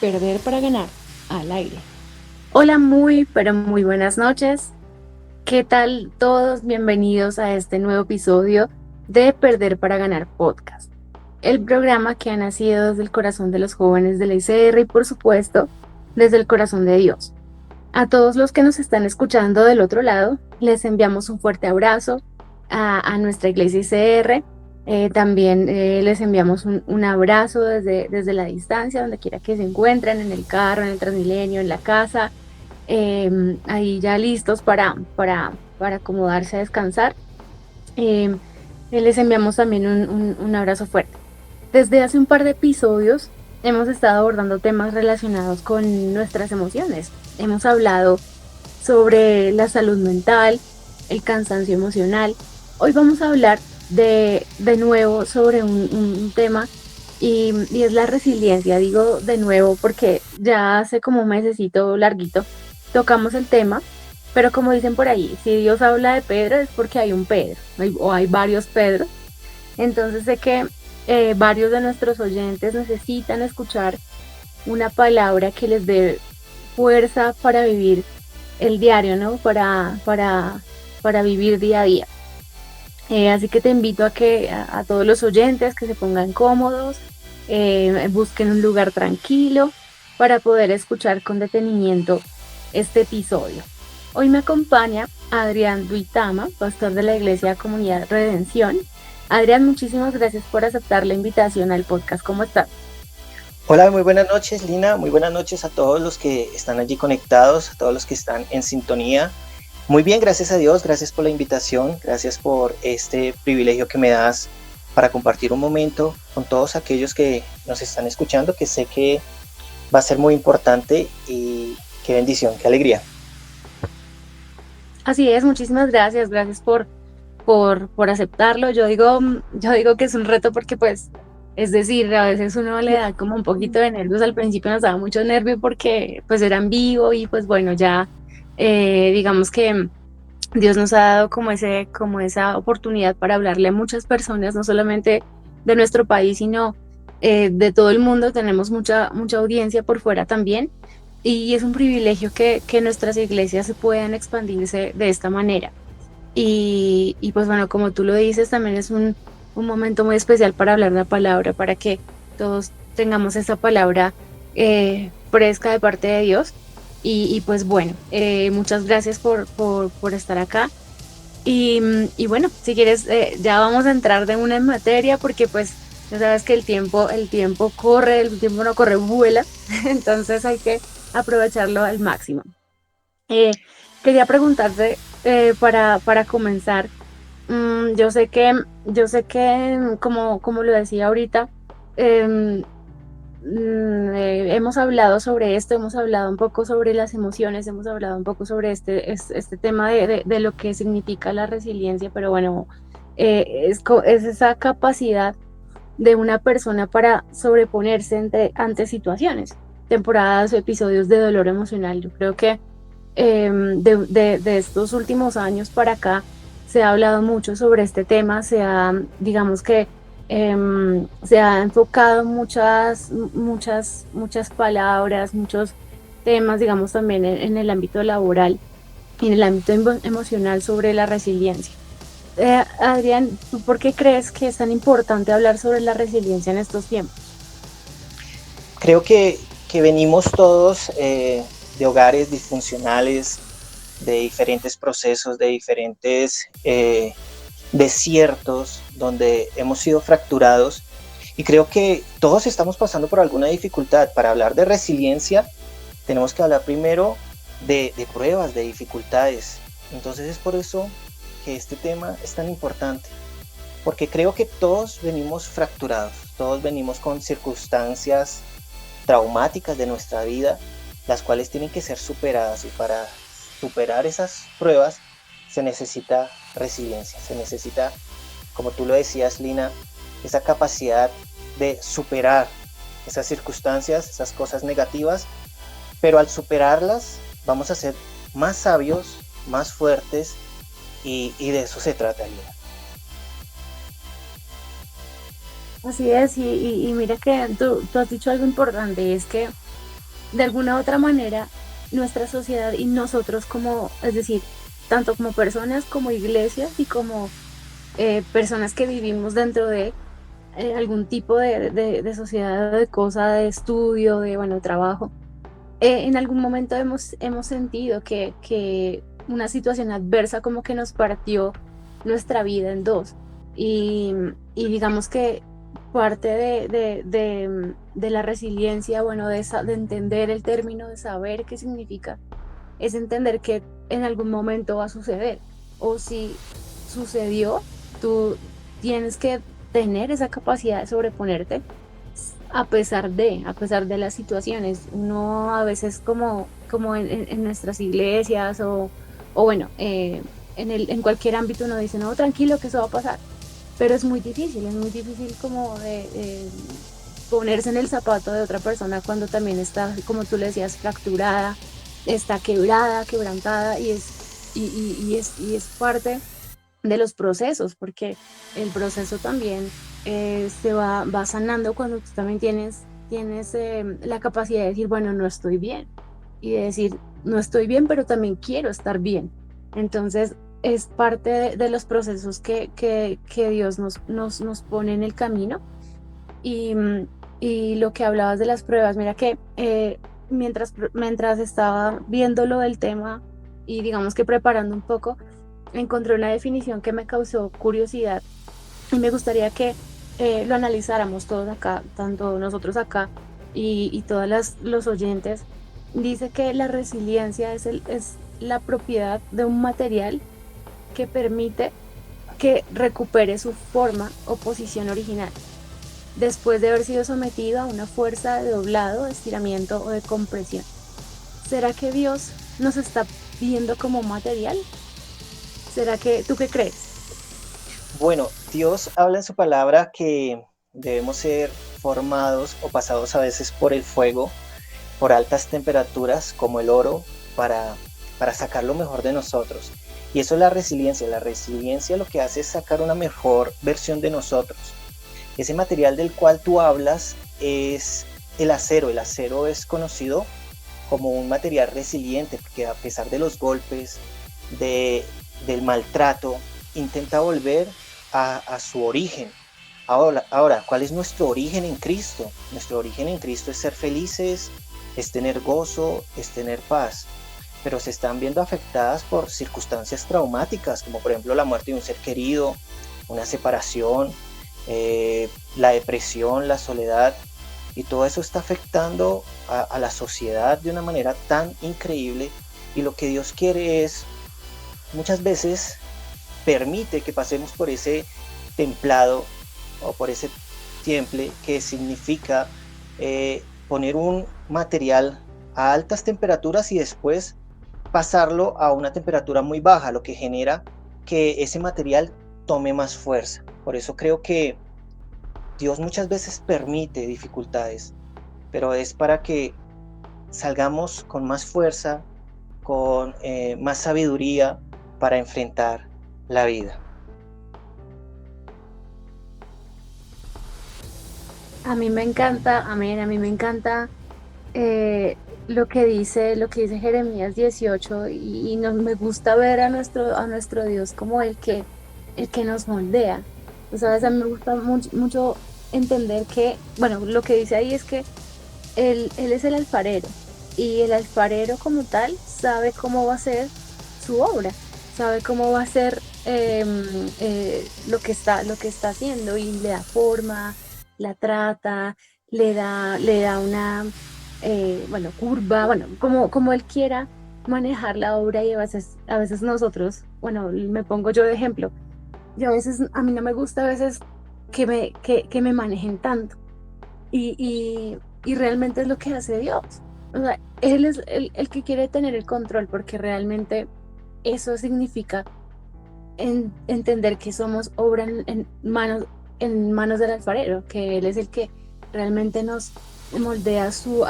Perder para ganar al aire. Hola, pero muy buenas noches. ¿Qué tal todos? Bienvenidos a este nuevo episodio de Perder para Ganar Podcast, el programa que ha nacido desde el corazón de los jóvenes de la ICR y por supuesto desde el corazón de Dios. A todos los que nos están escuchando del otro lado, les enviamos un fuerte abrazo a nuestra iglesia ICR. También les enviamos un abrazo desde la distancia, donde quiera que se encuentren, en el carro, en el Transmilenio, en la casa, ahí ya listos para acomodarse a descansar. Em, Les enviamos también un abrazo fuerte. Desde hace un par de episodios hemos estado abordando temas relacionados con nuestras emociones. Hemos hablado sobre la salud mental, el cansancio emocional. Hoy vamos a hablar de nuevo sobre un tema y es la resiliencia. Digo de nuevo porque ya hace como un mesecito larguito tocamos el tema, pero como dicen por ahí, si Dios habla de Pedro es porque hay un Pedro o hay varios Pedros. Entonces sé que varios de nuestros oyentes necesitan escuchar una palabra que les dé fuerza para vivir el diario, ¿no? Para vivir día a día. Así que te invito a todos los oyentes que se pongan cómodos, busquen un lugar tranquilo para poder escuchar con detenimiento este episodio. Hoy me acompaña Adrián Duitama, pastor de la Iglesia Comunidad Redención. Adrián, muchísimas gracias por aceptar la invitación al podcast. ¿Cómo estás? Hola, muy buenas noches, Lina. Muy buenas noches a todos los que están allí conectados, a todos los que están en sintonía. Muy bien, gracias a Dios, gracias por la invitación, gracias por este privilegio que me das para compartir un momento con todos aquellos que nos están escuchando, que sé que va a ser muy importante y qué bendición, qué alegría. Así es, muchísimas gracias, gracias por aceptarlo. Yo digo que es un reto porque pues, es decir, a veces uno le da como un poquito de nervios, al principio nos daba mucho nervio porque pues era en vivo y pues bueno, ya digamos que Dios nos ha dado como esa oportunidad para hablarle a muchas personas, no solamente de nuestro país, sino de todo el mundo. Tenemos mucha audiencia por fuera también. Y es un privilegio que nuestras iglesias se puedan expandirse de esta manera. Y pues bueno, como tú lo dices, también es un momento muy especial para hablar la palabra, para que todos tengamos esa palabra fresca de parte de Dios. Y pues bueno, muchas gracias por estar acá. Y bueno, si quieres, ya vamos a entrar de una en materia, porque pues ya sabes que el tiempo corre, el tiempo no corre, vuela, entonces hay que aprovecharlo al máximo. Eh, Quería preguntarte para comenzar, yo sé que como lo decía ahorita, em, hemos hablado sobre esto, hemos hablado un poco sobre las emociones, hemos hablado un poco sobre este tema de lo que significa la resiliencia, pero bueno, es esa capacidad de una persona para sobreponerse ante situaciones, temporadas o episodios de dolor emocional. Yo creo que de estos últimos años para acá se ha hablado mucho sobre este tema, digamos que se ha enfocado muchas palabras, muchos temas, digamos también en el ámbito laboral y en el ámbito emocional sobre la resiliencia. Adrián, ¿tú por qué crees que es tan importante hablar sobre la resiliencia en estos tiempos? Creo que venimos todos de hogares disfuncionales, de diferentes procesos, de diferentes desiertos donde hemos sido fracturados y creo que todos estamos pasando por alguna dificultad. Para hablar de resiliencia tenemos que hablar primero de pruebas, de dificultades. Entonces es por eso que este tema es tan importante, porque creo que todos venimos fracturados, todos venimos con circunstancias traumáticas de nuestra vida, las cuales tienen que ser superadas, y para superar esas pruebas se necesita resiliencia, se necesita, como tú lo decías, Lina, esa capacidad de superar esas circunstancias, esas cosas negativas, pero al superarlas vamos a ser más sabios, más fuertes y de eso se trata, Lina. Así es, y mira que tú has dicho algo importante, es que de alguna u otra manera nuestra sociedad y nosotros como, es decir, tanto como personas, como iglesias y como personas que vivimos dentro de algún tipo de sociedad, de cosa, de estudio, de, bueno, trabajo, en algún momento hemos sentido que una situación adversa como que nos partió nuestra vida en dos. Y, y digamos que parte de la resiliencia, bueno, de entender el término, de saber qué significa, es entender que en algún momento va a suceder. O si sucedió, tú tienes que tener esa capacidad de sobreponerte a pesar de las situaciones. Uno a veces como en nuestras iglesias o bueno, en cualquier ámbito uno dice, no, tranquilo, que eso va a pasar. Pero es muy difícil como de ponerse en el zapato de otra persona cuando también está, como tú le decías, fracturada, está quebrada, quebrantada y es parte de los procesos, porque el proceso también va sanando cuando tú también tienes la capacidad de decir, bueno, no estoy bien, y de decir, no estoy bien, pero también quiero estar bien. Entonces, es parte de los procesos que Dios nos pone en el camino. Y, y lo que hablabas de las pruebas, mira que mientras estaba viendo lo del tema y digamos que preparando un poco, encontré una definición que me causó curiosidad y me gustaría que lo analizáramos todos acá, tanto nosotros acá y todos los oyentes. Dice que la resiliencia es la propiedad de un material que permite que recupere su forma o posición original después de haber sido sometido a una fuerza de doblado, de estiramiento o de compresión. ¿Será que Dios nos está viendo como material? ¿Será que tú qué crees? Bueno, Dios habla en su palabra que debemos ser formados o pasados a veces por el fuego, por altas temperaturas como el oro, para sacar lo mejor de nosotros. Y eso es la resiliencia. La resiliencia lo que hace es sacar una mejor versión de nosotros. Ese material del cual tú hablas es el acero. El acero es conocido como un material resiliente porque a pesar de los golpes, del maltrato, intenta volver a su origen. Ahora, ¿cuál es nuestro origen en Cristo? Nuestro origen en Cristo es ser felices, es tener gozo, es tener paz, pero se están viendo afectadas por circunstancias traumáticas, como por ejemplo la muerte de un ser querido, una separación, la depresión, la soledad, y todo eso está afectando a la sociedad de una manera tan increíble, y lo que Dios quiere es, muchas veces, permite que pasemos por ese templado o por ese temple que significa poner un material a altas temperaturas y después pasarlo a una temperatura muy baja, lo que genera que ese material tome más fuerza. Por eso creo que Dios muchas veces permite dificultades, pero es para que salgamos con más fuerza, con más sabiduría para enfrentar la vida. A mí me encanta, amén, a mí me encanta lo que dice Jeremías 18 y me gusta ver a nuestro Dios como el que nos moldea. Tú sabes, a mí me gusta mucho entender que, bueno, lo que dice ahí es que él es el alfarero y el alfarero como tal sabe cómo va a ser su obra, sabe cómo va a ser lo que está haciendo y le da forma, la trata, le da una, bueno, curva, bueno, como él quiera manejar la obra y a veces nosotros, bueno, me pongo yo de ejemplo, yo a veces, a mí no me gusta a veces que me manejen tanto y realmente es lo que hace Dios. O sea, Él es el que quiere tener el control porque realmente eso significa entender que somos obra en manos del alfarero, que Él es el que realmente nos moldea a su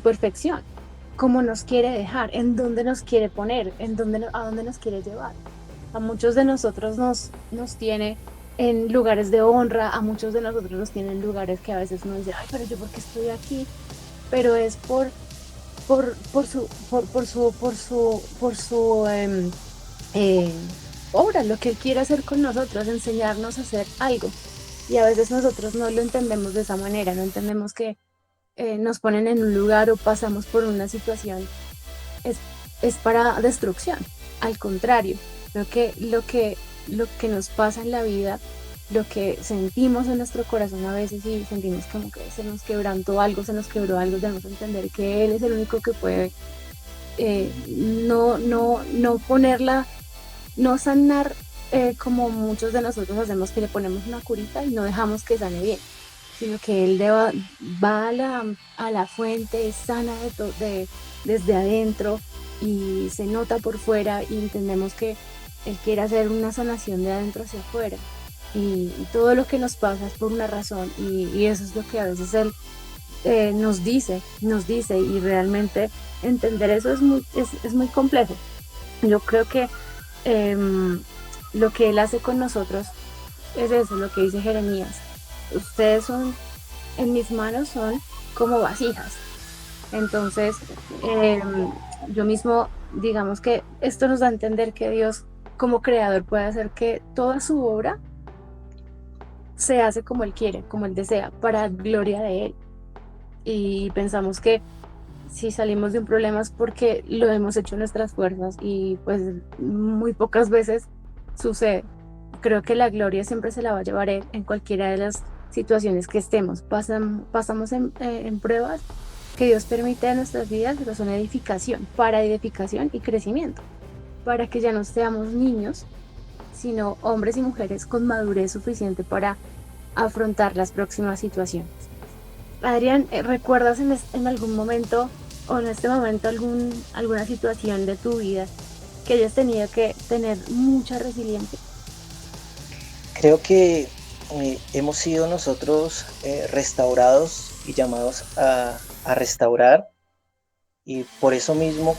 perfección, cómo nos quiere dejar, en dónde nos quiere poner, a dónde nos quiere llevar. A muchos de nosotros nos tiene en lugares de honra, a muchos de nosotros nos tiene en lugares que a veces uno dice, ay, pero yo por qué estoy aquí. pero es por su eh, obra, lo que Él quiere hacer con nosotros, enseñarnos a hacer algo. Y a veces nosotros no lo entendemos de esa manera, no entendemos que nos ponen en un lugar o pasamos por una situación es, es para destrucción. Al contrario, creo que lo que nos pasa en la vida, lo que sentimos en nuestro corazón a veces y sentimos como que se nos quebrantó algo, se nos quebró algo, debemos entender que Él es el único que puede no ponerla, no sanar como muchos de nosotros hacemos, que le ponemos una curita y no dejamos que sane bien, sino que va a la fuente, sana desde adentro y se nota por fuera y entendemos que Él quiere hacer una sanación de adentro hacia afuera. Y todo lo que nos pasa es por una razón y eso es lo que a veces Él nos dice y realmente entender eso es muy complejo. Yo creo que lo que Él hace con nosotros es eso, lo que dice Jeremías. Ustedes en mis manos son como vasijas. Entonces, yo mismo, digamos que esto nos da a entender que Dios como creador puede hacer que toda su obra se hace como Él quiere, como Él desea, para gloria de Él. Y pensamos que si salimos de un problema es porque lo hemos hecho en nuestras fuerzas y pues muy pocas veces sucede. Creo que la gloria siempre se la va a llevar Él en cualquiera de las situaciones que estemos. Pasamos en pruebas que Dios permite en nuestras vidas, pero son edificación, para edificación y crecimiento, para que ya no seamos niños, sino hombres y mujeres con madurez suficiente para afrontar las próximas situaciones. Adrián, ¿recuerdas en algún momento o en este momento alguna situación de tu vida que hayas tenido que tener mucha resiliencia? Creo que hemos sido nosotros restaurados y llamados a restaurar, y por eso mismo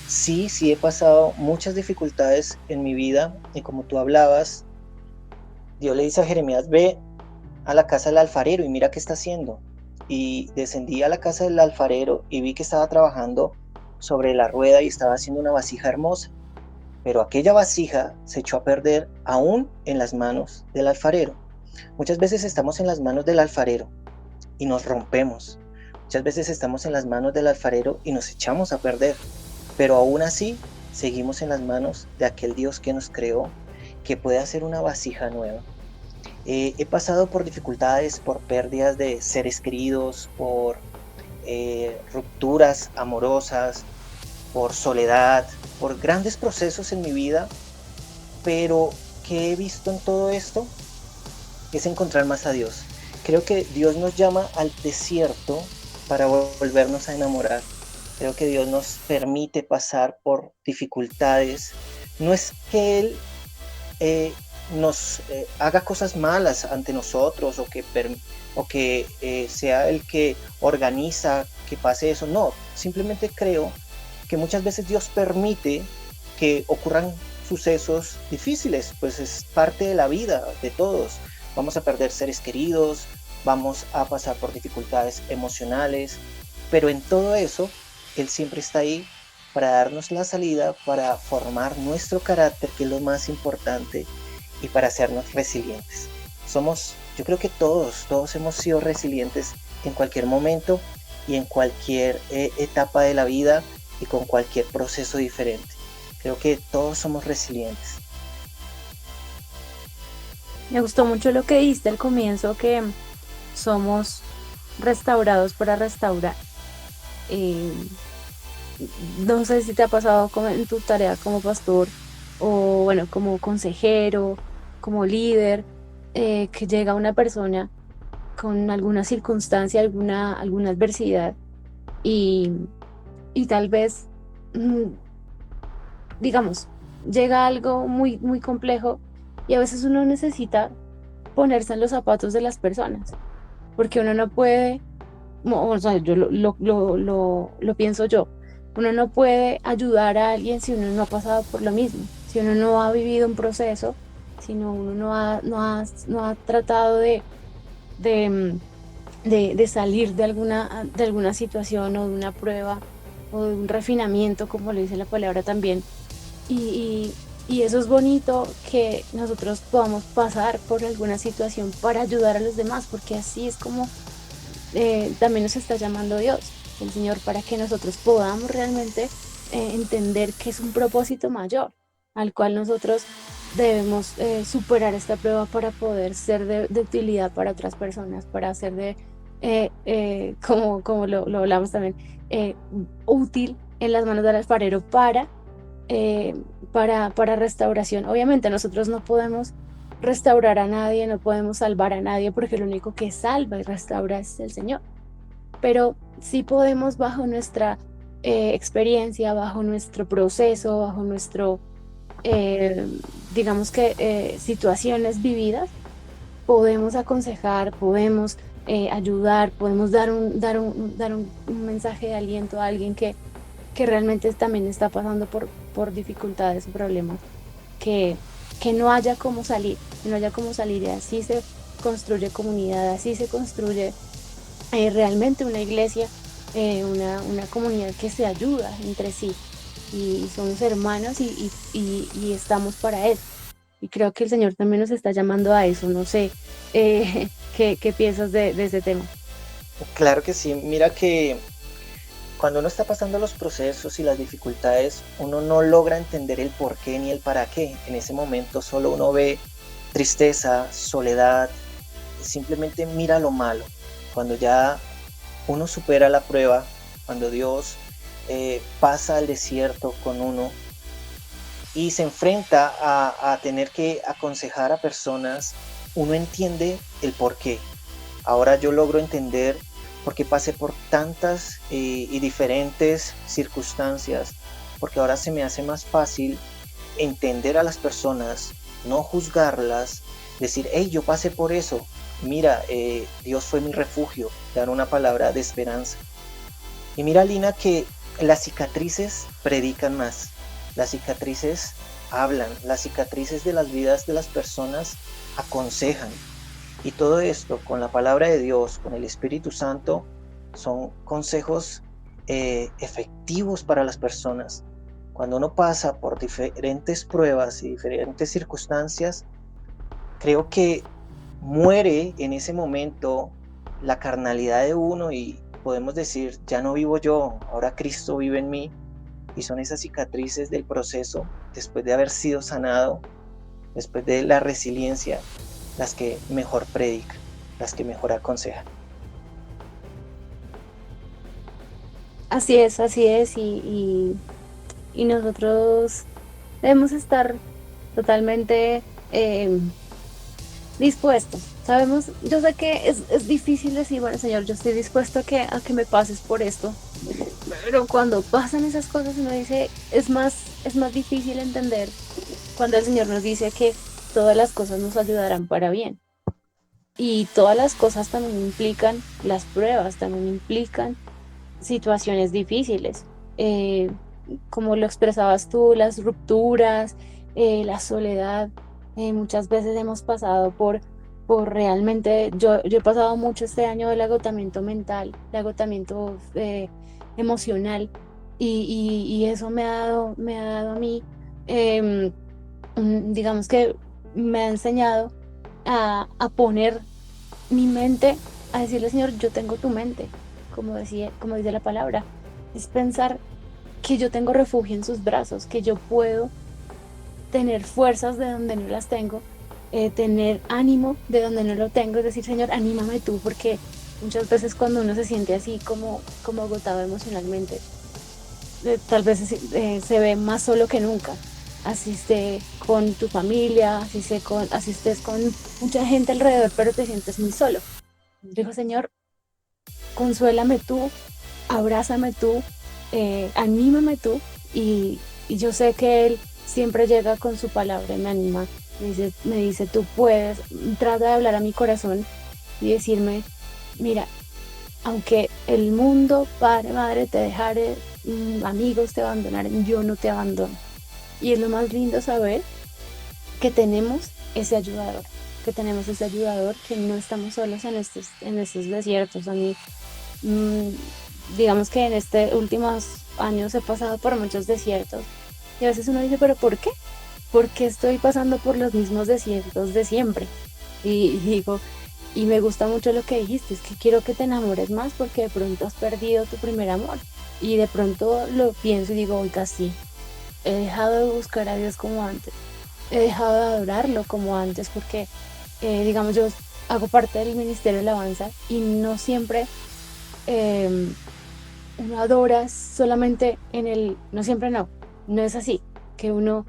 sí he pasado muchas dificultades en mi vida, y como tú hablabas, Dios le dice a Jeremías: ve a la casa del alfarero y mira qué está haciendo. Y descendí a la casa del alfarero y vi que estaba trabajando sobre la rueda y estaba haciendo una vasija hermosa, pero aquella vasija se echó a perder aún en las manos del alfarero. Muchas veces estamos en las manos del alfarero y nos rompemos. Muchas veces estamos en las manos del alfarero y nos echamos a perder, pero aún así seguimos en las manos de aquel Dios que nos creó, que puede hacer una vasija nueva. He pasado por dificultades, por pérdidas de seres queridos, por rupturas amorosas, por soledad, por grandes procesos en mi vida, pero ¿qué he visto en todo esto? Es encontrar más a Dios. Creo que Dios nos llama al desierto para volvernos a enamorar. Creo que Dios nos permite pasar por dificultades. No es que Él nos haga cosas malas ante nosotros o que sea el que organiza que pase eso. No, simplemente creo que muchas veces Dios permite que ocurran sucesos difíciles, pues es parte de la vida de todos. Vamos a perder seres queridos, vamos a pasar por dificultades emocionales, pero en todo eso Él siempre está ahí para darnos la salida, para formar nuestro carácter, que es lo más importante, y para hacernos resilientes. Yo creo que todos hemos sido resilientes en cualquier momento y en cualquier etapa de la vida y con cualquier proceso diferente. Creo que todos somos resilientes. Me gustó mucho lo que dijiste al comienzo, que somos restaurados para restaurar. Eh, no sé si te ha pasado como en tu tarea como pastor o bueno, como consejero, como líder, que llega una persona con alguna circunstancia, alguna adversidad y, y tal vez, mm, digamos, llega algo muy, muy complejo y a veces uno necesita ponerse en los zapatos de las personas, porque uno no puede, o sea, yo lo pienso yo, uno no puede ayudar a alguien si uno no ha pasado por lo mismo, si uno no ha vivido un proceso, si uno no ha tratado de de salir de alguna situación o de una prueba o de un refinamiento, como le dice la palabra también. Y, y eso es bonito que nosotros podamos pasar por alguna situación para ayudar a los demás, porque así es como también nos está llamando Dios, el Señor, para que nosotros podamos realmente entender que es un propósito mayor al cual nosotros debemos superar esta prueba para poder ser de utilidad para otras personas, para ser como lo hablamos también, eh, útil en las manos del alfarero eh, para restauración. Obviamente nosotros no podemos restaurar a nadie, no podemos salvar a nadie porque lo único que salva y restaura es el Señor. Pero sí podemos bajo nuestra experiencia, bajo nuestro proceso, bajo nuestro, eh, digamos que situaciones vividas, podemos aconsejar, podemos ayudar, podemos dar un mensaje de aliento a alguien que realmente también está pasando por dificultades, problemas, que, que no haya cómo salir, que no haya cómo salir, y así se construye comunidad, así se construye realmente una iglesia, una comunidad que se ayuda entre sí y somos hermanos y estamos para Él. Y creo que el Señor también nos está llamando a eso, no sé, qué piensas de ese tema. Claro que sí, mira que cuando uno está pasando los procesos y las dificultades, uno no logra entender el por qué ni el para qué. En ese momento solo uno ve tristeza, soledad, simplemente mira lo malo. Cuando ya uno supera la prueba, cuando Dios pasa al desierto con uno y se enfrenta a tener que aconsejar a personas, uno entiende el por qué. Ahora yo logro entender por qué pasé por tantas y diferentes circunstancias, porque ahora se me hace más fácil entender a las personas, no juzgarlas, decir, hey, yo pasé por eso, mira, Dios fue mi refugio, dar una palabra de esperanza. Y mira, Lina, que las cicatrices predican más, las cicatrices hablan, las cicatrices de las vidas de las personas aconsejan. Y todo esto con la palabra de Dios, con el Espíritu Santo, son consejos efectivos para las personas. Cuando uno pasa por diferentes pruebas y diferentes circunstancias, creo que muere en ese momento la carnalidad de uno y podemos decir, ya no vivo yo, ahora Cristo vive en mí. Y son esas cicatrices del proceso, después de haber sido sanado, después de la resiliencia, las que mejor predican, las que mejor aconsejan. Así es, y nosotros debemos estar totalmente dispuestos. Sabemos, yo sé que es difícil decir, bueno, Señor, yo estoy dispuesto a que me pases por esto, pero cuando pasan esas cosas uno dice, es más difícil entender cuando el Señor nos dice que todas las cosas nos ayudarán para bien. Y todas las cosas también implican las pruebas, también implican situaciones difíciles. eh, Como lo expresabas tú, las rupturas, la soledad. Muchas veces hemos pasado por realmente, yo he pasado mucho este año del agotamiento mental, el agotamiento emocional, y eso me ha dado a mí, em, digamos que me ha enseñado a poner mi mente, a decirle, Señor, yo tengo tu mente, como dice la palabra, es pensar que yo tengo refugio en sus brazos, que yo puedo tener fuerzas de donde no las tengo, tener ánimo de donde no lo tengo, es decir, Señor, anímame tú, porque muchas veces cuando uno se siente así como agotado emocionalmente, tal vez se ve más solo que nunca. Así esté con tu familia, así estés con mucha gente alrededor, pero te sientes muy solo. Dijo, Señor, consuélame tú, abrázame tú, anímame tú, y yo sé que Él siempre llega con su palabra y me anima, me dice, tú puedes, trata de hablar a mi corazón y decirme, mira, aunque el mundo, padre, madre, te dejare, amigos te abandonaren, yo no te abandono. Y es lo más lindo saber que tenemos ese ayudador, que tenemos ese ayudador, que no estamos solos en estos desiertos. A mí, mm, digamos que en estos últimos años he pasado por muchos desiertos y a veces uno dice, pero ¿por qué? ¿Por qué estoy pasando por los mismos desiertos de siempre? Y digo, y me gusta mucho lo que dijiste, es que quiero que te enamores más porque de pronto has perdido tu primer amor. Y de pronto lo pienso y digo, oiga, sí, he dejado de buscar a Dios como antes, he dejado de adorarlo como antes porque, digamos, yo hago parte del Ministerio de Alabanza y no siempre eh, uno adora solamente no siempre no es así, que uno,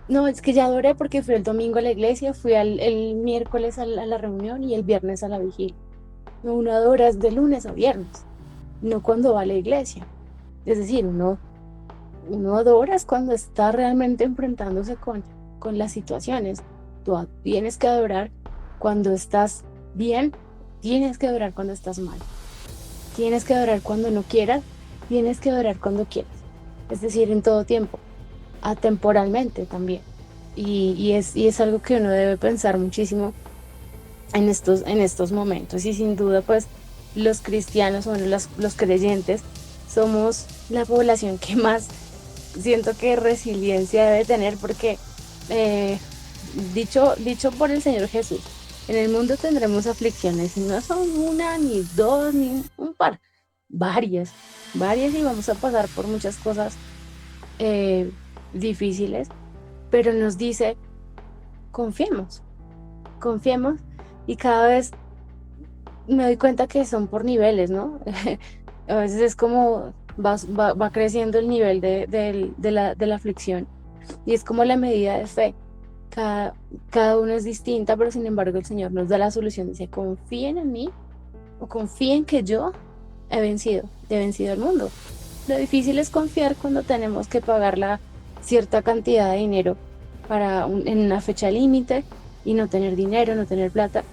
no, es que ya adoré porque fui el domingo a la iglesia, fui el miércoles a la reunión y el viernes a la vigilia. No, uno adora es de lunes a viernes, no cuando va a la iglesia. Es decir, uno adora es cuando está realmente enfrentándose con las situaciones. Tienes que adorar cuando estás bien, tienes que adorar cuando estás mal. Tienes que adorar cuando no quieras, tienes que adorar cuando quieras. Es decir, en todo tiempo, atemporalmente también. Y es algo que uno debe pensar muchísimo en estos momentos. Y sin duda, pues los cristianos, bueno, los creyentes, somos la población que más siento que resiliencia debe tener porque, eh, dicho por el Señor Jesús, en el mundo tendremos aflicciones y no son una, ni dos, ni un par, varias, varias y vamos a pasar por muchas cosas eh, difíciles, pero nos dice, confiemos, confiemos y cada vez me doy cuenta que son por niveles, ¿no? A veces es como va creciendo el nivel de la aflicción y es como la medida de fe. Cada, cada uno es distinta, pero sin embargo el Señor nos da la solución. Dice, confíen en mí o confíen que yo he vencido el mundo. Lo difícil es confiar cuando tenemos que pagar la cierta cantidad de dinero en una fecha límite y no tener dinero, no tener plata.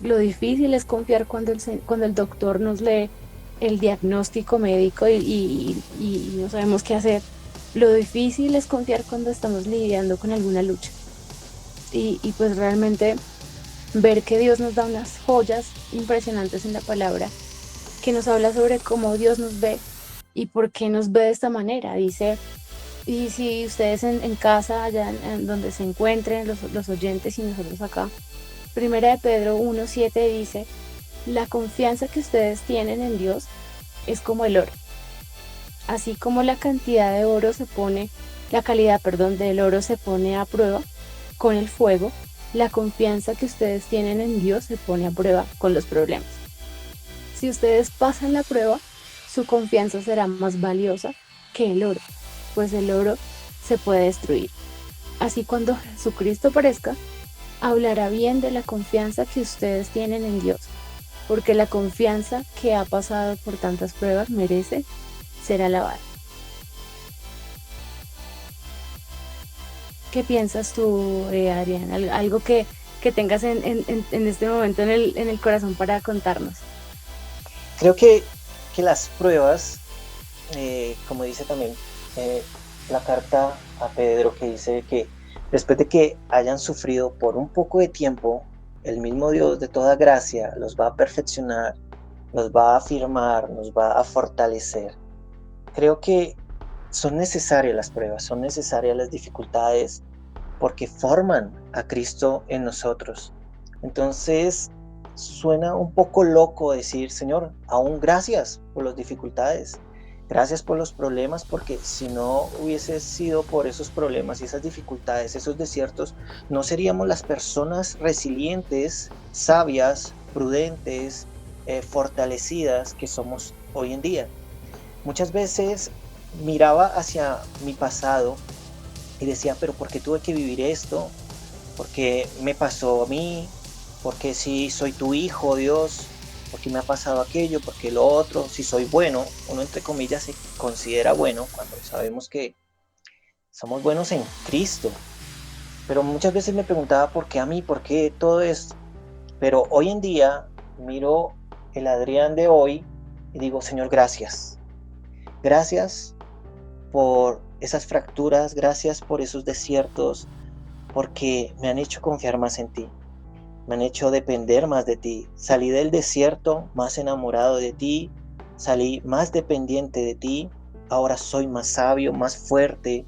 Lo difícil es confiar cuando el doctor nos lee el diagnóstico médico y no sabemos qué hacer. Lo difícil es confiar cuando estamos lidiando con alguna lucha. Y pues realmente ver que Dios nos da unas joyas impresionantes en la palabra, que nos habla sobre cómo Dios nos ve y por qué nos ve de esta manera. Dice, y si ustedes en casa, allá en donde se encuentren, los oyentes y nosotros acá, Primera de Pedro 1:7 dice, la confianza que ustedes tienen en Dios es como el oro. Así como la calidad, perdón, del oro se pone a prueba con el fuego, la confianza que ustedes tienen en Dios se pone a prueba con los problemas. Si ustedes pasan la prueba, su confianza será más valiosa que el oro, pues el oro se puede destruir. Así cuando Jesucristo aparezca, hablará bien de la confianza que ustedes tienen en Dios, porque la confianza que ha pasado por tantas pruebas merece ser alabada. ¿Qué piensas tú, Adrián? Algo que tengas en este momento en el corazón para contarnos. Creo que las pruebas, como dice también la carta a Pedro, que dice que después de que hayan sufrido por un poco de tiempo, el mismo Dios de toda gracia los va a perfeccionar, los va a afirmar, nos va a fortalecer. Creo que son necesarias las pruebas, son necesarias las dificultades, porque forman a Cristo en nosotros. Entonces, suena un poco loco decir, Señor, aún gracias por las dificultades, gracias por los problemas, porque si no hubiese sido por esos problemas y esas dificultades, esos desiertos, no seríamos las personas resilientes, sabias, prudentes, fortalecidas que somos hoy en día. Muchas veces miraba hacia mi pasado y decía, pero ¿por qué tuve que vivir esto? ¿Por qué me pasó a mí? ¿Por qué si soy tu hijo, Dios? ¿Por qué me ha pasado aquello? ¿Por qué lo otro? Si soy bueno, uno entre comillas se considera bueno cuando sabemos que somos buenos en Cristo. Pero muchas veces me preguntaba, ¿por qué a mí? ¿Por qué todo esto? Pero hoy en día miro el Adrián de hoy y digo, Señor, gracias. Gracias por esas fracturas, gracias por esos desiertos, porque me han hecho confiar más en ti. me han hecho depender más de ti. Salí del desierto más enamorado de ti, salí más dependiente de ti, ahora soy más sabio, más fuerte,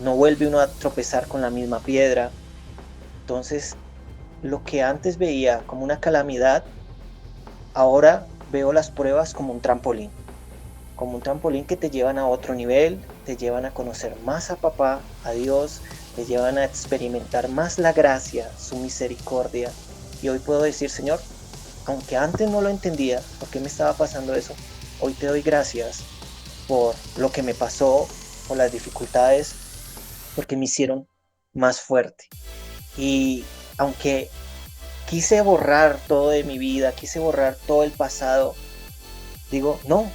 no vuelve uno a tropezar con la misma piedra. Entonces, lo que antes veía como una calamidad, ahora veo las pruebas como un trampolín que te llevan a otro nivel, te llevan a conocer más a papá, a Dios, te llevan a experimentar más la gracia, su misericordia. Y hoy puedo decir, Señor, aunque antes no lo entendía, por qué me estaba pasando eso, hoy te doy gracias por lo que me pasó, por las dificultades, porque me hicieron más fuerte. Y aunque quise borrar todo de mi vida, quise borrar todo el pasado, digo, no,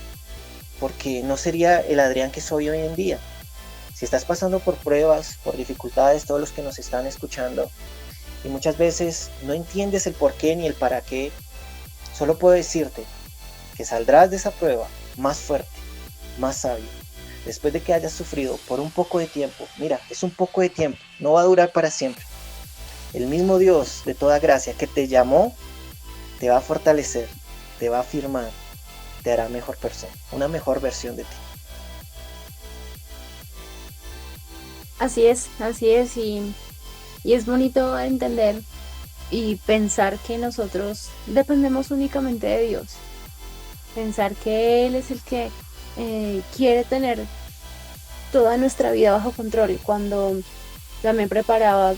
porque no sería el Adrián que soy hoy en día. Si estás pasando por pruebas, por dificultades, todos los que nos están escuchando, y muchas veces no entiendes el por qué ni el para qué, solo puedo decirte que saldrás de esa prueba más fuerte, más sabio, después de que hayas sufrido por un poco de tiempo. Mira, es un poco de tiempo, no va a durar para siempre. El mismo Dios de toda gracia que te llamó, te va a fortalecer, te va a afirmar, te hará mejor persona, una mejor versión de ti. Así es, y es bonito entender y pensar que nosotros dependemos únicamente de Dios, pensar que Él es el que quiere tener toda nuestra vida bajo control. Cuando me preparaba,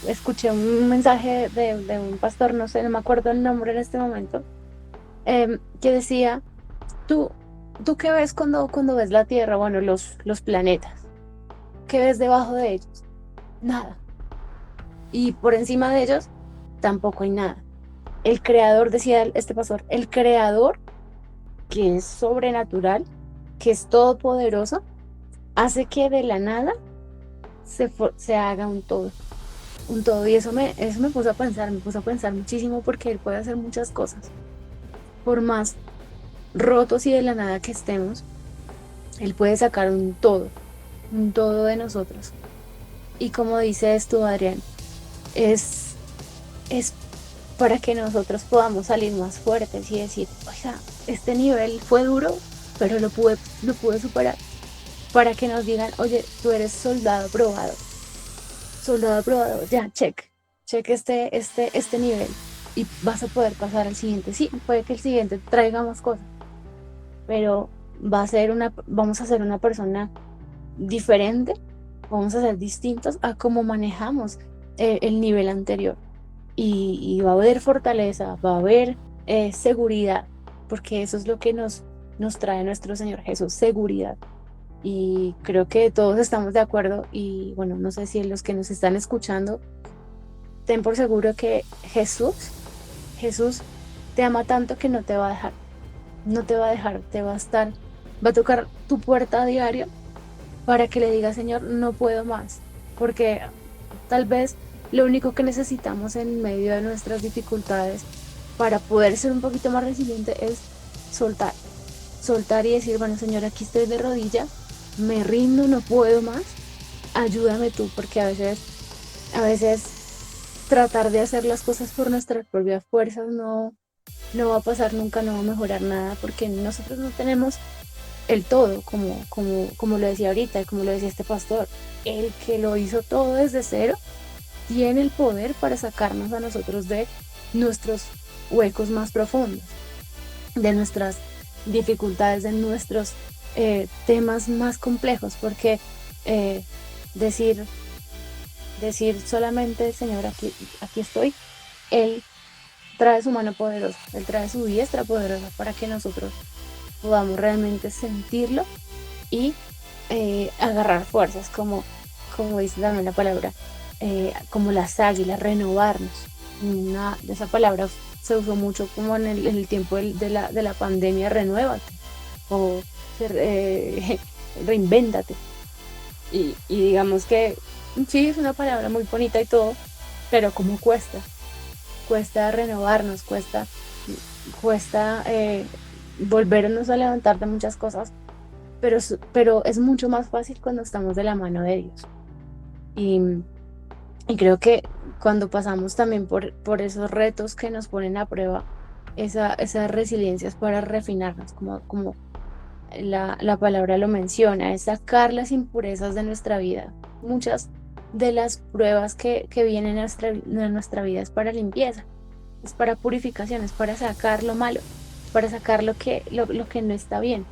escuché un mensaje de un pastor, no sé, no me acuerdo el nombre en este momento, que decía, ¿tú, tú qué ves cuando ves la Tierra? Bueno, los planetas. ¿Qué ves debajo de ellos? Nada. Y por encima de ellos, tampoco hay nada. El creador, decía este pastor, el creador, que es sobrenatural, que es todopoderoso, hace que de la nada se haga un todo. Un todo. Y eso me puso a pensar muchísimo porque Él puede hacer muchas cosas. Por más rotos y de la nada que estemos, Él puede sacar un todo de nosotros. Y como dices tú, Adrián, es, es para que nosotros podamos salir más fuertes y decir, oiga, este nivel fue duro, pero lo pude superar. Para que nos digan, oye, tú eres soldado aprobado, ya, check este nivel y vas a poder pasar al siguiente. Sí, puede que el siguiente traiga más cosas, pero vamos a ser una persona diferente, vamos a ser distintos a cómo manejamos el nivel anterior. Y va a haber fortaleza, va a haber seguridad, porque eso es lo que nos trae nuestro Señor Jesús, seguridad. Y creo que todos estamos de acuerdo y bueno, no sé si los que nos están escuchando, ten por seguro que Jesús te ama tanto que no te va a dejar, no te va a dejar, va a tocar tu puerta a diario para que le digas, Señor, no puedo más, porque tal vez lo único que necesitamos en medio de nuestras dificultades para poder ser un poquito más resiliente es soltar, soltar y decir, bueno, Señor, aquí estoy de rodillas, me rindo, no puedo más, ayúdame tú, porque a veces tratar de hacer las cosas por nuestras propias fuerzas no va a pasar nunca, no va a mejorar nada, porque nosotros no tenemos el todo, como lo decía ahorita, como lo decía este pastor, el que lo hizo todo desde cero, tiene el poder para sacarnos a nosotros de nuestros huecos más profundos, de nuestras dificultades, de nuestros temas más complejos, porque decir solamente, Señor, aquí estoy, Él trae su mano poderosa, Él trae su diestra poderosa para que nosotros podamos realmente sentirlo y agarrar fuerzas, como dice también la palabra, como las águilas, renovarnos. Esa palabra se usó mucho como en el tiempo de la pandemia, renuévate o reinvéntate. Y digamos que sí, es una palabra muy bonita y todo, pero como cuesta renovarnos, cuesta volvernos a levantar de muchas cosas, pero es mucho más fácil cuando estamos de la mano de Dios. Y Y creo que cuando pasamos también por esos retos que nos ponen a prueba, esa resiliencia es para refinarnos, como la palabra lo menciona, es sacar las impurezas de nuestra vida. Muchas de las pruebas que vienen a nuestra vida es para limpieza, es para purificación, es para sacar lo malo, para sacar lo que no está bien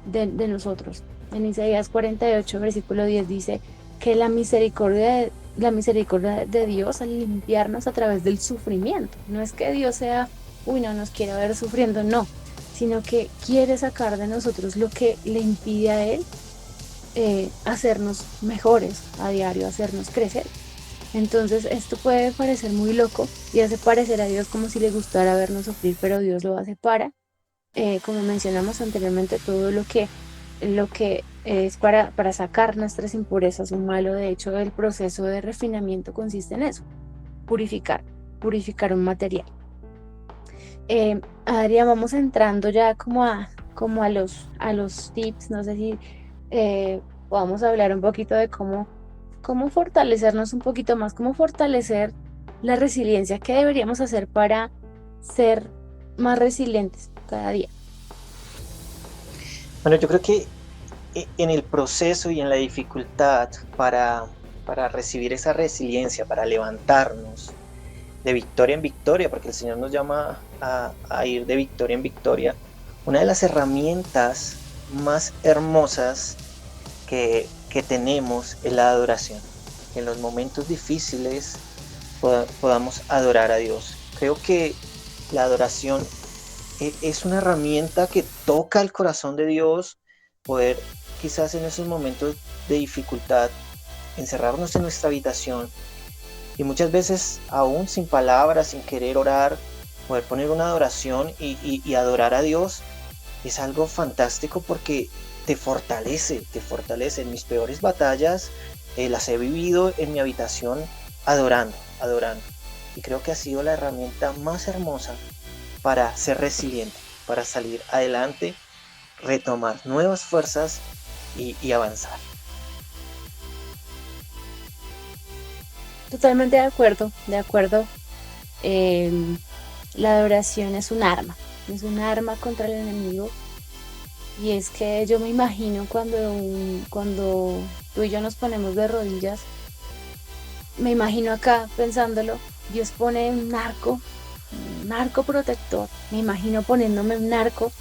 de nosotros. En Isaías 48, versículo 10 dice que la misericordia de Dios al limpiarnos a través del sufrimiento. No es que Dios sea, uy, no nos quiere ver sufriendo, no, sino que quiere sacar de nosotros lo que le impide a Él hacernos mejores a diario, hacernos crecer. Entonces esto puede parecer muy loco y hace parecer a Dios como si le gustara vernos sufrir, pero Dios lo hace como mencionamos anteriormente, todo lo que es para sacar nuestras impurezas, un malo. De hecho, el proceso de refinamiento consiste en eso, purificar, purificar un material. Adrián, vamos entrando ya como a los tips, no sé si podamos hablar un poquito de cómo fortalecernos un poquito más, cómo fortalecer la resiliencia, qué deberíamos hacer para ser más resilientes cada día. Bueno, yo creo que en el proceso y en la dificultad para recibir esa resiliencia, para levantarnos de victoria en victoria, porque el Señor nos llama a ir de victoria en victoria, una de las herramientas más hermosas que tenemos es la adoración. Que en los momentos difíciles podamos adorar a Dios. Creo que la adoración es una herramienta que toca el corazón de Dios, poder quizás en esos momentos de dificultad encerrarnos en nuestra habitación y muchas veces aún sin palabras, sin querer orar, poder poner una adoración y adorar a Dios es algo fantástico porque te fortalece. En mis peores batallas las he vivido en mi habitación adorando. Y creo que ha sido la herramienta más hermosa para ser resiliente, para salir adelante, retomar nuevas fuerzas y avanzar. Totalmente de acuerdo, de acuerdo. La adoración es un arma contra el enemigo. Y es que yo me imagino cuando tú y yo nos ponemos de rodillas, me imagino acá pensándolo, Dios pone un arco protector, me imagino poniéndome un arco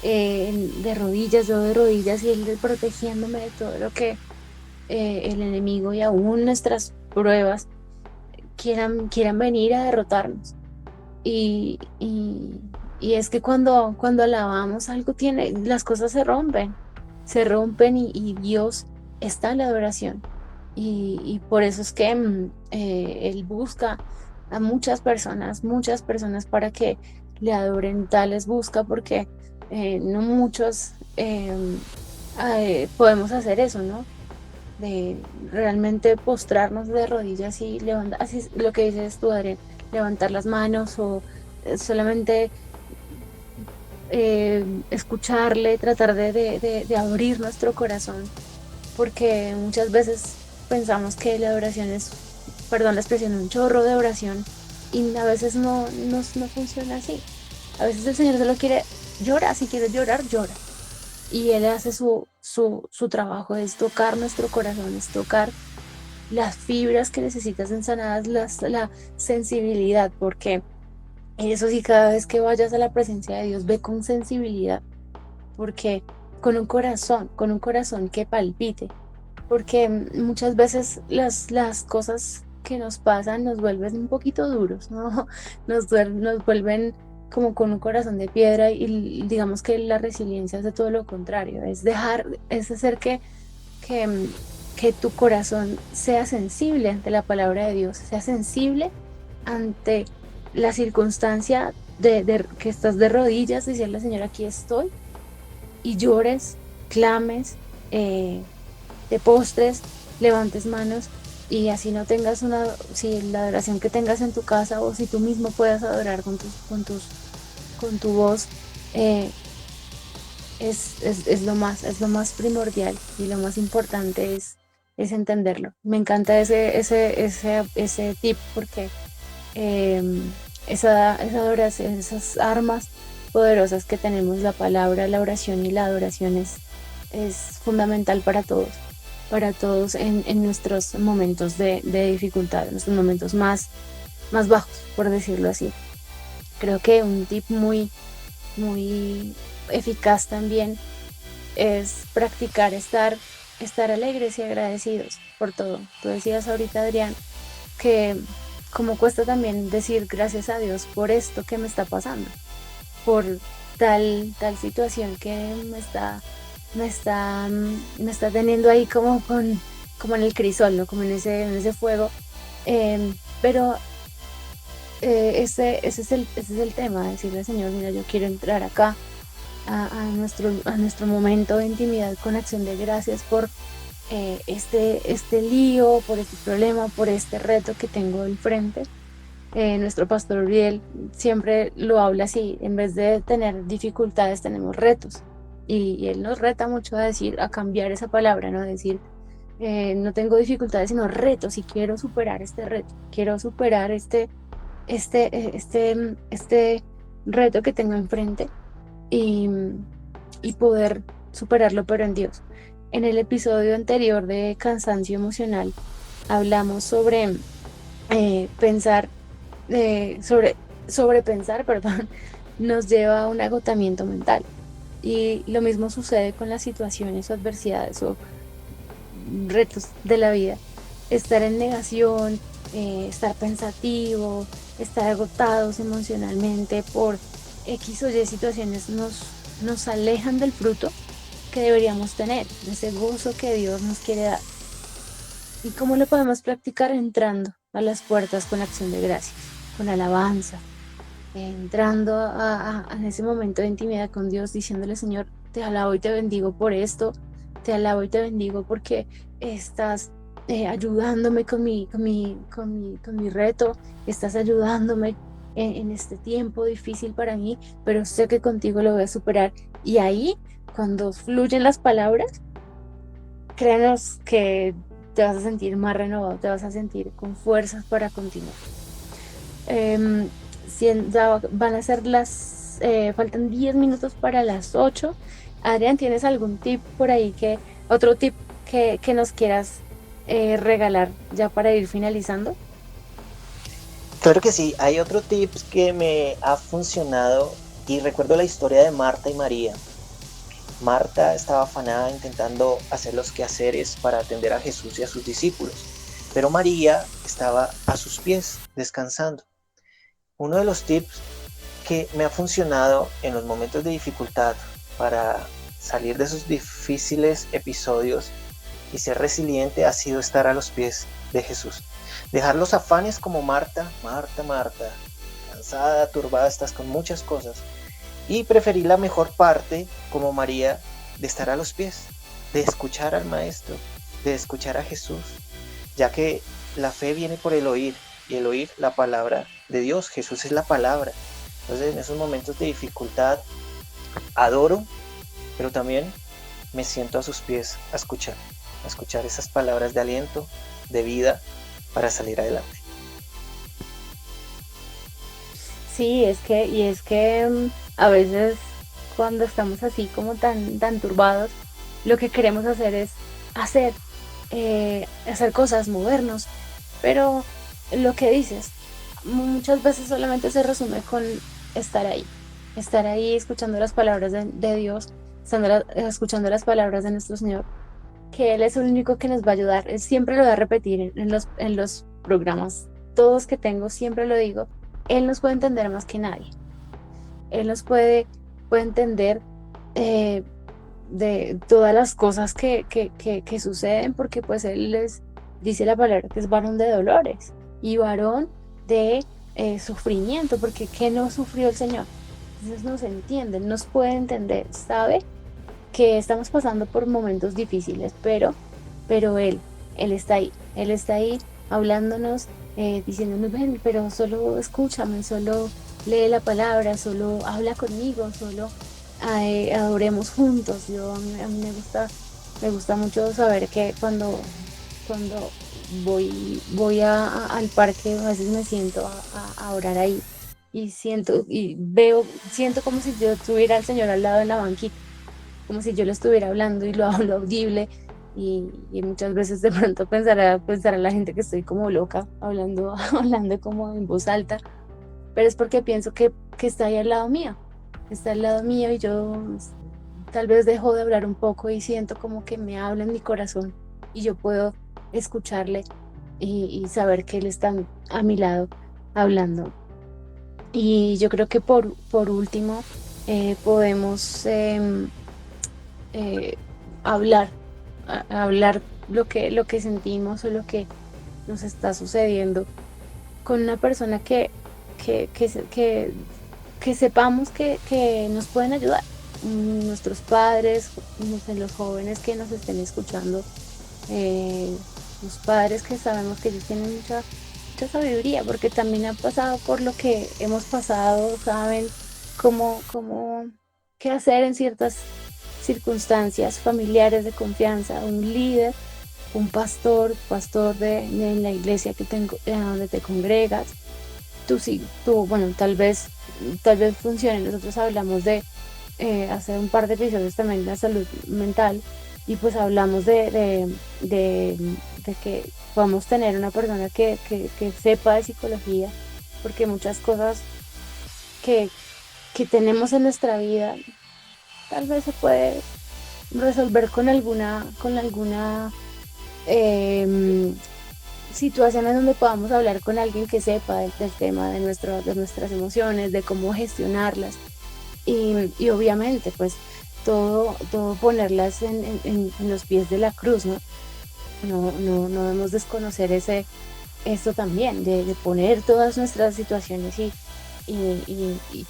de rodillas, yo de rodillas y él protegiéndome de todo lo que el enemigo y aún nuestras pruebas quieran venir a derrotarnos. Y, y, y es que cuando alabamos algo las cosas se rompen y Dios está en la adoración. Y por eso es que Él busca a muchas personas para que le adoren, tales busca porque no muchos podemos hacer eso, ¿no? De realmente postrarnos de rodillas y levantar, así es lo que dices tú, Adrián, levantar las manos o solamente escucharle, tratar de abrir nuestro corazón, porque muchas veces pensamos que la oración es, perdón la expresión, un chorro de oración y a veces no funciona así. A veces el Señor solo quiere, llora, si quieres llorar, llora. Y Él hace su trabajo, es tocar nuestro corazón, es tocar las fibras que necesitas ensanadas, la sensibilidad, porque eso sí, cada vez que vayas a la presencia de Dios, ve con sensibilidad, porque con un corazón que palpite, porque muchas veces las cosas que nos pasan nos vuelven un poquito duros, ¿no? Nos vuelven como con un corazón de piedra y digamos que la resiliencia es de todo lo contrario, es hacer que, mm, que tu corazón sea sensible ante la palabra de Dios, sea sensible ante la circunstancia de que estás de rodillas, decirle, Señor, aquí estoy, y llores, clames, eh, te postres, levantes manos, y así no tengas si la adoración que tengas en tu casa o si tú mismo puedas adorar con tu voz, eh, es lo más primordial y lo más importante es entenderlo. Me encanta ese tip porque esa adoración, esas armas poderosas que tenemos, la palabra, la oración y la adoración es fundamental para todos en nuestros momentos de dificultad, en nuestros momentos más bajos, por decirlo así. Creo que un tip muy eficaz también es practicar estar alegres y agradecidos por todo. Tú decías ahorita, Adrián, que como cuesta también decir gracias a Dios por esto que me está pasando, por tal situación que me está teniendo ahí como en el crisol, ¿no? Como en ese fuego. Pero ese es el tema, decirle al Señor, mira, yo quiero entrar acá a nuestro momento de intimidad con acción de gracias por este lío, por este problema, por este reto que tengo enfrente. Nuestro pastor Uriel siempre lo habla así, en vez de tener dificultades tenemos retos. Y él nos reta mucho a cambiar esa palabra, ¿no? Decir, no tengo dificultades, sino retos, y quiero superar este reto, quiero superar este reto que tengo enfrente y, y poder superarlo, pero en Dios. En el episodio anterior de cansancio emocional hablamos sobre pensar, sobrepensar, perdón, nos lleva a un agotamiento mental. Y lo mismo sucede con las situaciones o adversidades o retos de la vida. Estar en negación, estar pensativo, estar agotados emocionalmente por X o Y situaciones nos alejan del fruto que deberíamos tener, de ese gozo que Dios nos quiere dar. ¿Y cómo lo podemos practicar? Entrando a las puertas con acción de gracias, con alabanza, entrando a ese momento de intimidad con Dios, diciéndole, Señor, te alabo y te bendigo por esto, te alabo y te bendigo porque estás ayudándome con mi reto, estás ayudándome en este tiempo difícil para mí, pero sé que contigo lo voy a superar. Y ahí, cuando fluyen las palabras, créanos que te vas a sentir más renovado, te vas a sentir con fuerzas para continuar. Ya van a ser faltan 10 minutos para las 8. Adrián, ¿tienes algún tip por ahí otro tip que nos quieras regalar ya para ir finalizando? Claro que sí, hay otro tip que me ha funcionado y recuerdo la historia de Marta y María. Marta estaba afanada intentando hacer los quehaceres para atender a Jesús y a sus discípulos, pero María estaba a sus pies descansando. Uno de los tips que me ha funcionado en los momentos de dificultad para salir de esos difíciles episodios y ser resiliente ha sido estar a los pies de Jesús. Dejar los afanes como Marta, cansada, turbada, estás con muchas cosas, y preferir la mejor parte como María, de estar a los pies, de escuchar al Maestro, de escuchar a Jesús, ya que la fe viene por el oír, y el oír la palabra de Dios. Jesús es la palabra. Entonces, en esos momentos de dificultad adoro, pero también me siento a sus pies a escuchar esas palabras de aliento, de vida, para salir adelante. Sí, es que a veces cuando estamos así como tan turbados, lo que queremos hacer es hacer, hacer cosas, movernos, pero lo que dices muchas veces solamente se resume con estar ahí escuchando las palabras de Dios, escuchando las palabras de nuestro Señor, que Él es el único que nos va a ayudar. Él siempre lo va a repetir en los programas, todos que tengo, siempre lo digo, Él nos puede entender más que nadie. Él nos puede entender de todas las cosas que suceden, porque pues dice la palabra que es varón de dolores y varón de sufrimiento, porque ¿qué no sufrió el Señor? Entonces nos entiende, nos puede entender, sabe que estamos pasando por momentos difíciles, pero Él está ahí hablándonos, diciéndonos, ven, pero solo escúchame, solo lee la palabra, solo habla conmigo, solo adoremos juntos. A mí me gusta mucho saber que cuando al parque, a veces me siento a orar ahí y siento como si yo tuviera al Señor al lado en la banquita, como si yo le estuviera hablando y lo hablo audible. Y muchas veces de pronto pensará la gente que estoy como loca, hablando, hablando como en voz alta, pero es porque pienso que está ahí al lado mío, está al lado mío y yo tal vez dejo de hablar un poco y siento como que me habla en mi corazón y yo puedo escucharle y saber que él está a mi lado hablando. Y yo creo que por último podemos eh, hablar, hablar lo que sentimos o lo que nos está sucediendo con una persona que, que, se- que, que sepamos que nos pueden ayudar. Nuestros padres, no sé, los jóvenes que nos estén escuchando, eh, los padres que sabemos que ellos tienen mucha sabiduría, porque también han pasado por lo que hemos pasado, saben cómo qué hacer en ciertas circunstancias familiares de confianza, un líder, un pastor de la iglesia donde te congregas. Tú sí, bueno, tal vez funcione. Nosotros hablamos de hace un par de episodios también de la salud mental y pues hablamos de que podamos tener una persona que sepa de psicología, porque muchas cosas que, que tenemos en nuestra vida tal vez se puede resolver con alguna em, situaciones donde podamos hablar con alguien que sepa del tema de nuestras emociones, de cómo gestionarlas y obviamente pues todo ponerlas en los pies de la cruz, ¿no? No debemos desconocer esto también, de poner todas nuestras situaciones y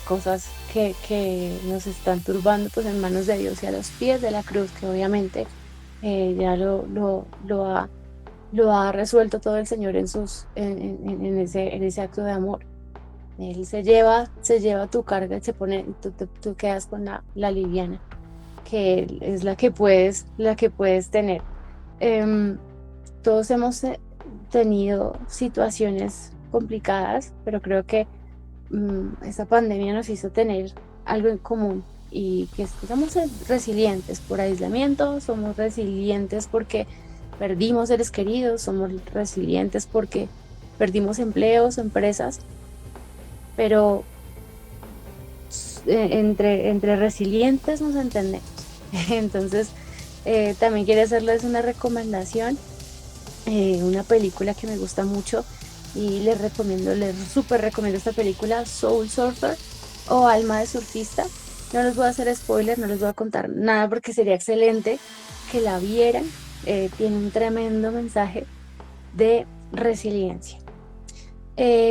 cosas que nos están turbando pues en manos de Dios y a los pies de la cruz, que obviamente ya lo ha resuelto todo el Señor en ese acto de amor. Él se lleva tu carga y tú quedas con la liviana, que es la que puedes tener. Em, Todos hemos tenido situaciones complicadas, pero creo que esa pandemia nos hizo tener algo en común y que somos resilientes por aislamiento, somos resilientes porque perdimos seres queridos, somos resilientes porque perdimos empleos, empresas, pero entre resilientes nos entendemos. Entonces, también quería hacerles una recomendación, una película que me gusta mucho y les súper recomiendo esta película, Soul Surfer o Alma de Surfista. No les voy a hacer spoiler, no les voy a contar nada porque sería excelente que la vieran. Tiene un tremendo mensaje de resiliencia.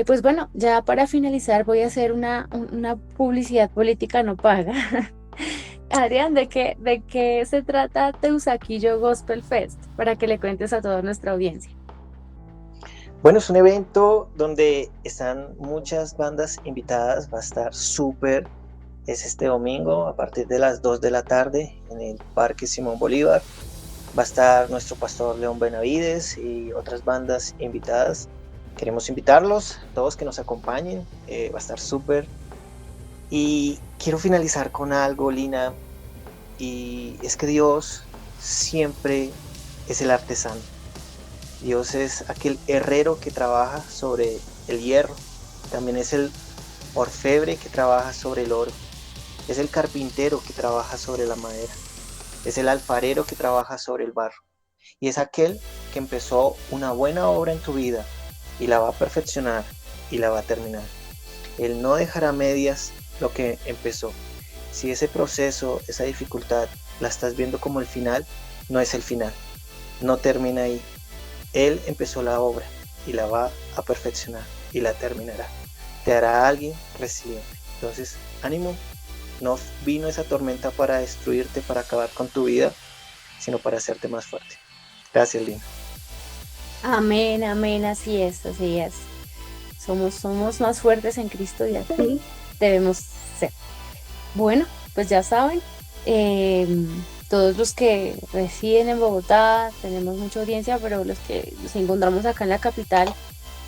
Pues bueno, ya para finalizar voy a hacer una publicidad política no paga. Adrián, de qué se trata Teusaquillo Gospel Fest? Para que le cuentes a toda nuestra audiencia. Bueno, es un evento donde están muchas bandas invitadas, va a estar súper. Es este domingo a partir de las 2 de la tarde en el Parque Simón Bolívar. Va a estar nuestro pastor León Benavides y otras bandas invitadas. Queremos invitarlos, todos que nos acompañen, va a estar súper. Y quiero finalizar con algo, Lina, y es que Dios siempre es el artesano. Dios es aquel herrero que trabaja sobre el hierro, también es el orfebre que trabaja sobre el oro, es el carpintero que trabaja sobre la madera, es el alfarero que trabaja sobre el barro, y es aquel que empezó una buena obra en tu vida y la va a perfeccionar y la va a terminar. Él no dejará a medias lo que empezó. Si ese proceso, esa dificultad, la estás viendo como el final, no es el final, no termina ahí. Él empezó la obra y la va a perfeccionar y la terminará. Te hará alguien resiliente. Entonces, ánimo, no vino esa tormenta para destruirte, para acabar con tu vida, sino para hacerte más fuerte. Gracias, Lina. Amén, amén, así es, así es. Somos más fuertes en Cristo y así debemos ser. Bueno, pues ya saben, todos los que residen en Bogotá, tenemos mucha audiencia, pero los que nos encontramos acá en la capital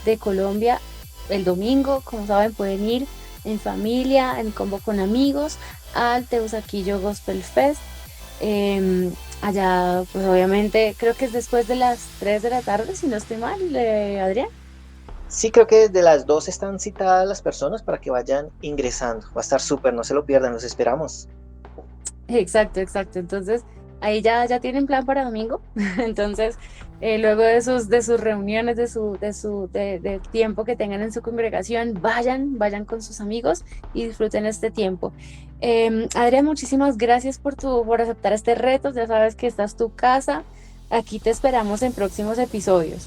de Colombia, el domingo, como saben, pueden ir en familia, en combo con amigos, al Teusaquillo Gospel Fest. Allá, pues obviamente, creo que es después de las 3 de la tarde, si no estoy mal, Adrián. Sí, creo que desde las 2 están citadas las personas para que vayan ingresando. Va a estar súper, no se lo pierdan, los esperamos. Exacto, exacto. Entonces, ahí ya tienen plan para domingo. Entonces, luego de sus reuniones, del tiempo que tengan en su congregación, vayan con sus amigos y disfruten este tiempo. Adrián, muchísimas gracias por aceptar este reto. Ya sabes que esta es tu casa. Aquí te esperamos en próximos episodios.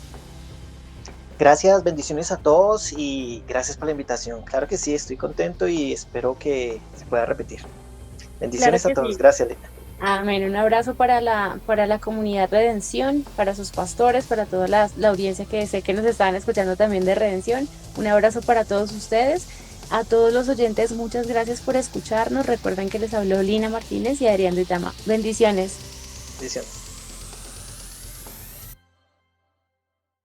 Gracias, bendiciones a todos y gracias por la invitación. Claro que sí, estoy contento y espero que se pueda repetir. Claro Bendiciones a que todos, sí. gracias, Lina. Amén. Un abrazo para la comunidad Redención, para sus pastores, para toda la audiencia que sé que nos están escuchando también de Redención. Un abrazo para todos ustedes. A todos los oyentes, muchas gracias por escucharnos. Recuerden que les habló Lina Martínez y Adrián Duitama. Bendiciones. Bendiciones.